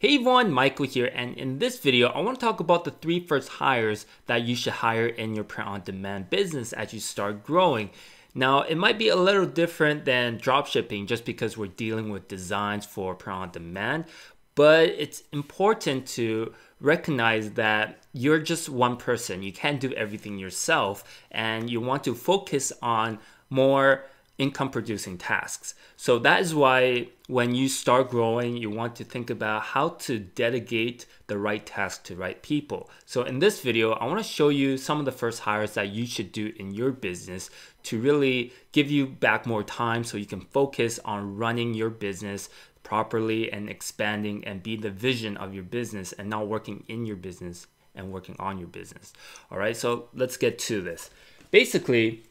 Hey everyone, Michael here, and in this video, I want to talk about the 3 first hires that you should hire in your print-on-demand business as you start growing. Now, it might be a little different than dropshipping just because we're dealing with designs for print-on-demand, but it's important to recognize that you're just one person. You can't do everything yourself, and you want to focus on more income producing tasks. So that is why when you start growing, you want to think about how to delegate the right task to right people. So in this video, I want to show you some of the first hires that you should do in your business to really give you back more time so you can focus on running your business properly and expanding and be the vision of your business and not working in your business and working on your business. All right, so let's get to this. Basically,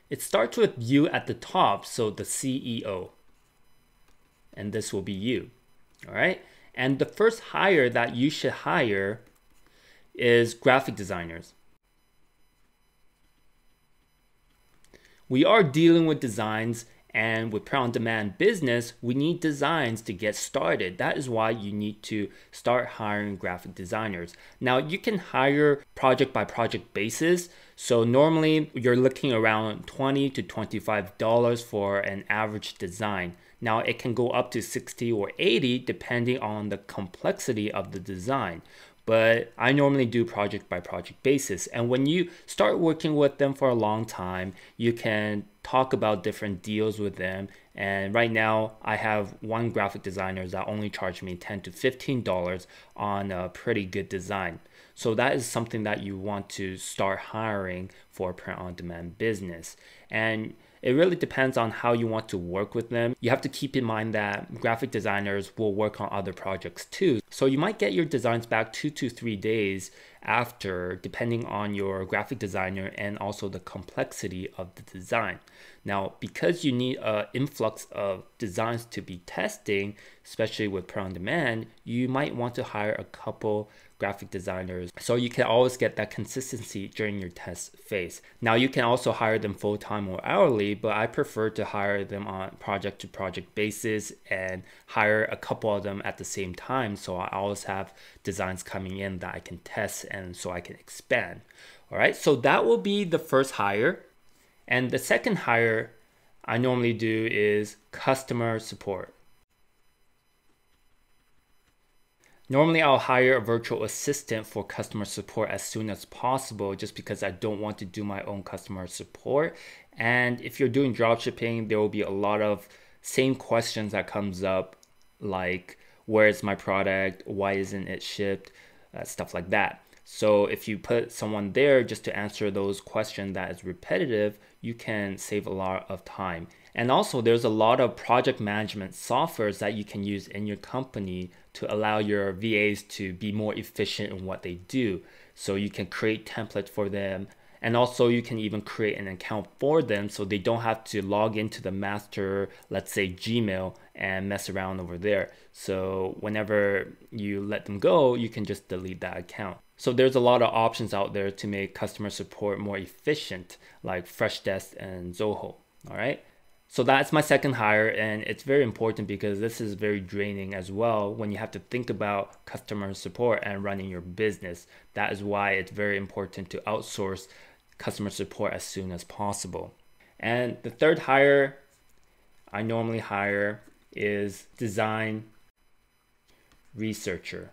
it starts with you at the top, so the CEO. And this will be you, all right? And the first hire that you should hire is graphic designers. We are dealing with designs, and with print-on-demand business, we need designs to get started. That is why you need to start hiring graphic designers. Now, you can hire project by project basis. So normally you're looking around $20 to $25 for an average design. Now it can go up to $60 or $80 depending on the complexity of the design. But I normally do project by project basis. And when you start working with them for a long time, you can talk about different deals with them. And right now I have one graphic designer that only charged me $10 to $15 on a pretty good design. So that is something that you want to start hiring for a print-on-demand business. And it really depends on how you want to work with them. You have to keep in mind that graphic designers will work on other projects too. So you might get your designs back 2 to 3 days after, depending on your graphic designer and also the complexity of the design. Now, because you need an influx of designs to be testing, especially with print-on-demand, you might want to hire a couple graphic designers so you can always get that consistency during your test phase. Now, you can also hire them full-time or hourly, but I prefer to hire them on project to project basis and hire a couple of them at the same time, so I always have designs coming in that I can test and so I can expand. All right, so that will be the first hire. And the second hire I normally do is customer support. Normally, I'll hire a virtual assistant for customer support as soon as possible just because I don't want to do my own customer support. And if you're doing dropshipping, there will be a lot of same questions that comes up like, where is my product? Why isn't it shipped? Stuff like that. So if you put someone there just to answer those questions that is repetitive, you can save a lot of time. And also there's a lot of project management softwares that you can use in your company to allow your VAs to be more efficient in what they do. So you can create templates for them. And also you can even create an account for them so they don't have to log into the master, let's say Gmail, and mess around over there. So whenever you let them go, you can just delete that account. So there's a lot of options out there to make customer support more efficient, like Freshdesk and Zoho, all right? So that's my second hire, and it's very important because this is very draining as well when you have to think about customer support and running your business. That is why it's very important to outsource customer support as soon as possible. And the third hire I normally hire is design researcher.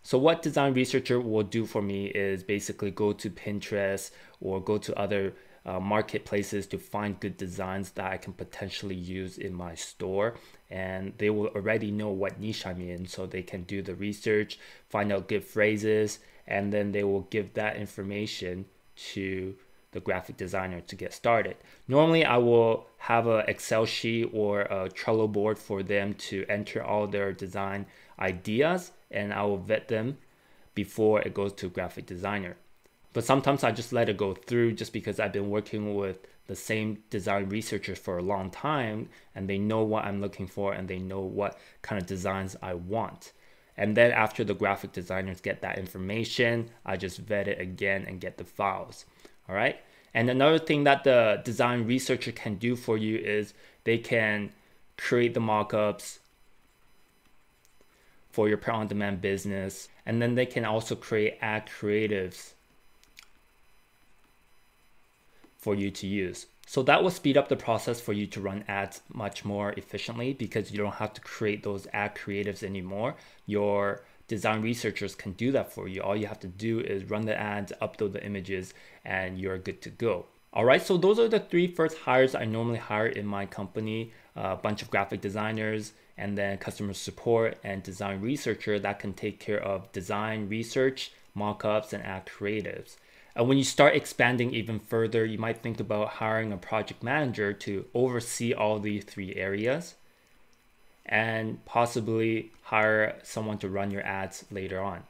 So what design researcher will do for me is basically go to Pinterest or go to other marketplaces to find good designs that I can potentially use in my store, and they will already know what niche I'm in, so they can do the research, find out good phrases, and then they will give that information to the graphic designer to get started. Normally I will have an Excel sheet or a Trello board for them to enter all their design ideas, and I will vet them before it goes to a graphic designer. But sometimes I just let it go through just because I've been working with the same design researchers for a long time, and they know what I'm looking for and they know what kind of designs I want. And then after the graphic designers get that information, I just vet it again and get the files. All right. And another thing that the design researcher can do for you is they can create the mockups, for your print-on-demand business. And then they can also create ad creatives for you to use. So that will speed up the process for you to run ads much more efficiently, because you don't have to create those ad creatives anymore. Your design researchers can do that for you. All you have to do is run the ads, upload the images, and you're good to go. All right, so those are the 3 first hires I normally hire in my company. A bunch of graphic designers, and then customer support and design researcher that can take care of design research, mockups, and ad creatives. And when you start expanding even further, you might think about hiring a project manager to oversee all these 3 areas, and possibly hire someone to run your ads later on.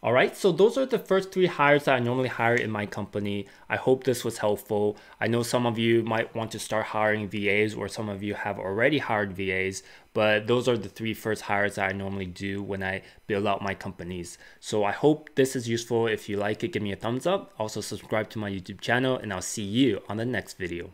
All right, so those are the first 3 hires that I normally hire in my company. I hope this was helpful. I know some of you might want to start hiring VAs, or some of you have already hired VAs, but those are the 3 first hires that I normally do when I build out my companies. So I hope this is useful. If you like it, give me a thumbs up. Also subscribe to my YouTube channel, and I'll see you on the next video.